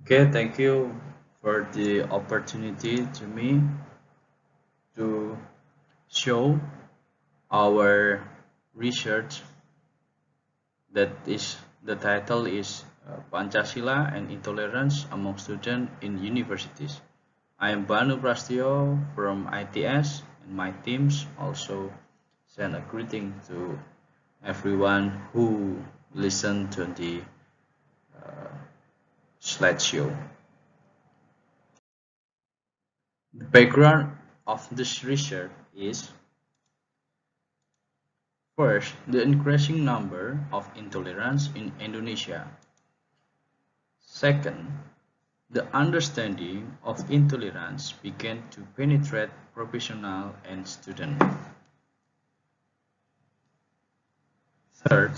Okay, thank you for the opportunity to me to show our research that is the title is Pancasila and Intolerance Among Students in Universities. I am Banu Prasetyo from ITS and my teams also send a greeting to everyone who listened to the slideshow. The background of this research is first, the increasing number of intolerance in Indonesia. Second, the understanding of intolerance began to penetrate professional and student. Third,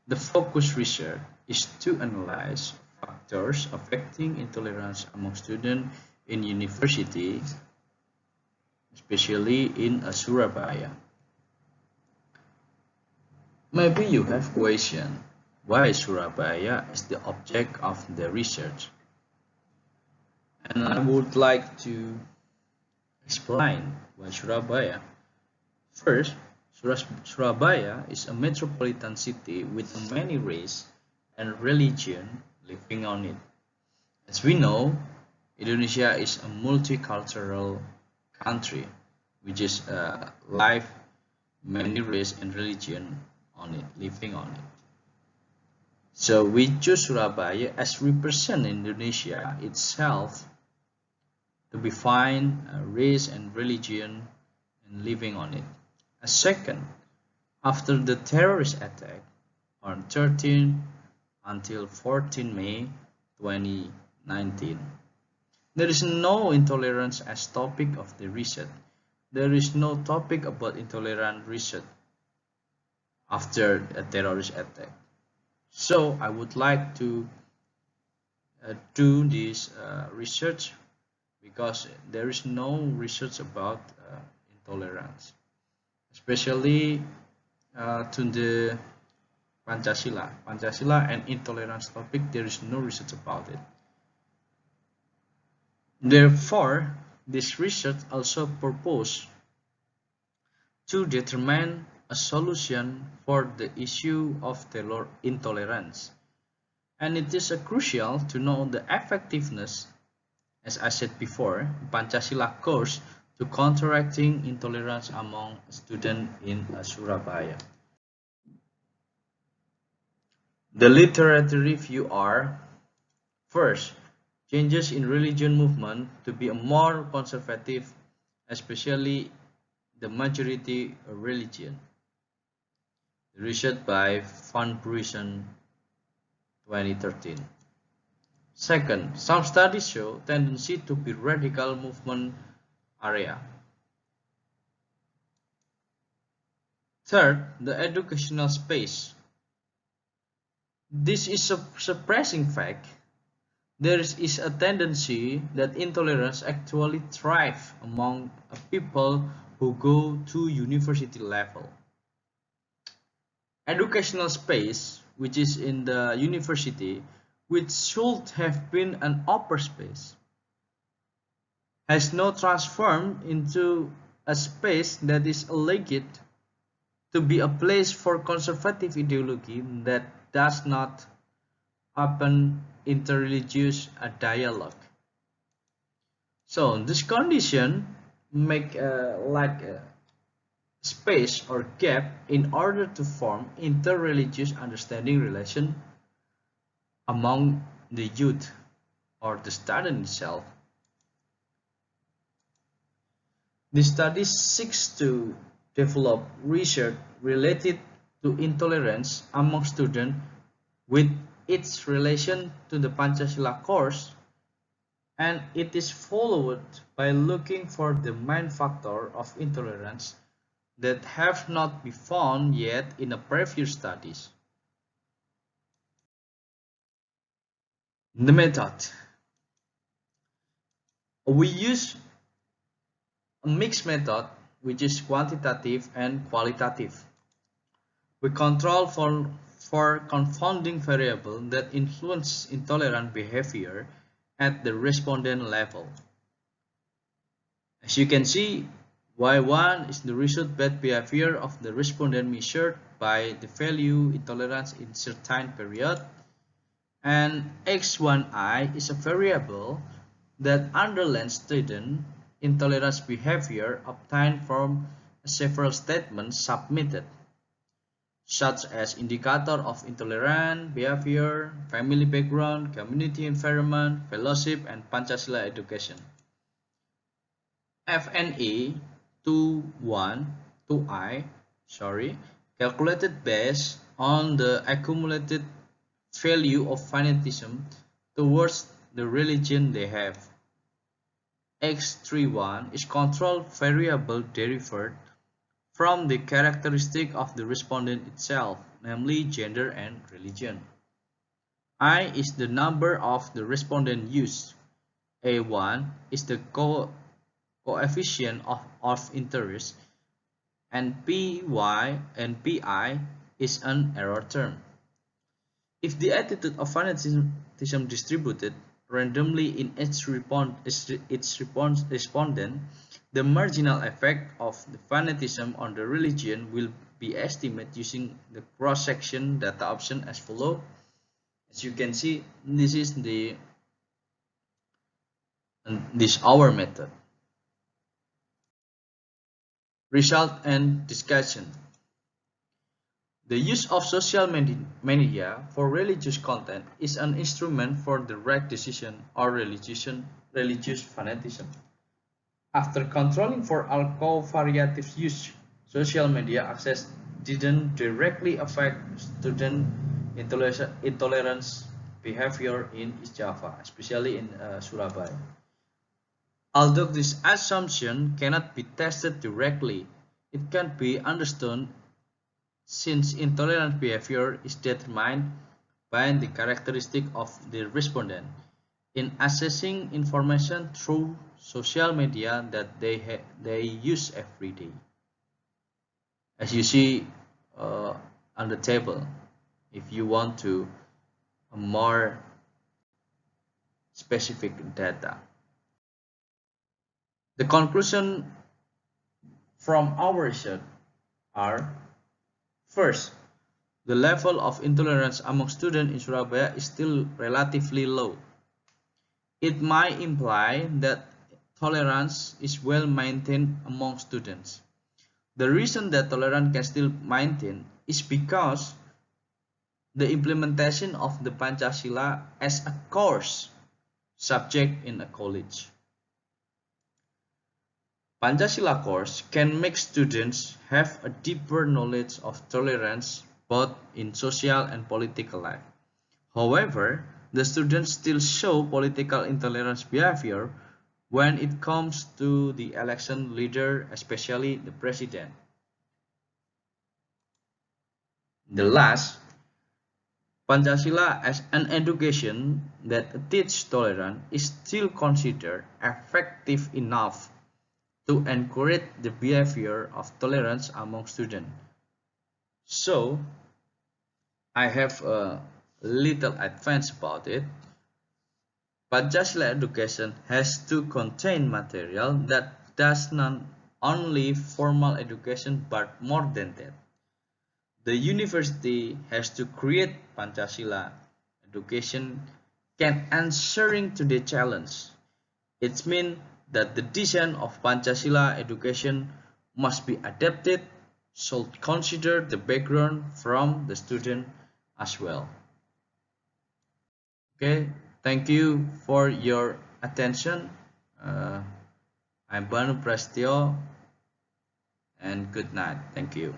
the focus research is to analyze factors affecting intolerance among students in university, especially in Surabaya. Maybe you have question why Surabaya is the object of the research. And I would like to explain why Surabaya. First, Surabaya is a metropolitan city with many race and religion living on it. As we know, Indonesia is a multicultural country which is live many race and religion on it, living on it. So we choose Surabaya as represent Indonesia itself to define race and religion and living on it. A second, after the terrorist attack on 13 until 14 May 2019, there is no intolerance as topic of the research. There is no topic about intolerant research after a terrorist attack. So I would like to do this research because there is no research about intolerance, especially to the Pancasila and intolerance topic. There is no research about it. Therefore, this research also proposed to determine a solution for the issue of intolerance. And it is crucial to know the effectiveness, as I said before, Pancasila course to counteracting intolerance among students in Surabaya. The literary review are first, changes in religion movement to be a more conservative, especially the majority religion. Research by Van Bruisen 2013. Second, some studies show tendency to be radical movement area. Third, the educational space. This is a surprising fact. There is a tendency that intolerance actually thrives among people who go to university level. Educational space, which is in the university, which should have been an upper space, has now transformed into a space that is alleged to be a place for conservative ideology that does not open interreligious dialogue. So this condition make like a space or gap in order to form interreligious understanding relation among the youth or the student itself. The study seeks to develop research related to intolerance among students with its relation to the Pancasila course, and it is followed by looking for the main factor of intolerance that have not been found yet in the previous studies. The method. We use a mixed method which is quantitative and qualitative. We control for confounding variables that influence intolerant behavior at the respondent level. As you can see, Y1 is the result bad behavior of the respondent measured by the value intolerance in certain period, and X1I is a variable that underlines student intolerance behavior obtained from several statements submitted, such as indicator of intolerant behavior, family background, community environment, fellowship, and Pancasila education. FNE 2I calculated based on the accumulated value of fanatism towards the religion they have. X31 is control variable derived from the characteristic of the respondent itself, namely gender and religion. I is the number of the respondent used. A1 is the coefficient of interest, and Py and Pi is an error term. If the attitude of fanatism distributed randomly in its respondent, the marginal effect of the fanatism on the religion will be estimated using the cross-section data option as follows. As you can see, this is our method. Result and discussion. The use of social media for religious content is an instrument for the right decision or religious fanaticism. After controlling for all covariative use, social media access didn't directly affect student intolerance behavior in East Java, especially in Surabaya. Although this assumption cannot be tested directly, it can be understood since intolerant behavior is determined by the characteristic of the respondent in accessing information through social media that they use every day. As you see on the table, if you want to more specific data. The conclusion from our research are: first, the level of intolerance among students in Surabaya is still relatively low. It might imply that tolerance is well maintained among students. The reason that tolerance can still maintain is because the implementation of the Pancasila as a course subject in a college. Pancasila course can make students have a deeper knowledge of tolerance both in social and political life. However, the students still show political intolerance behavior when it comes to the election leader, especially the president. The last, Pancasila as an education that teaches tolerance is still considered effective enough to encourage the behavior of tolerance among students. So, I have a little advance about it. Pancasila education has to contain material that does not only formal education but more than that. The university has to create Pancasila education can answering to the challenge. It means that the design of Pancasila education must be adapted, should consider the background from the student as well. Okay, thank you for your attention. I'm Banu Prasetyo, and good night. Thank you.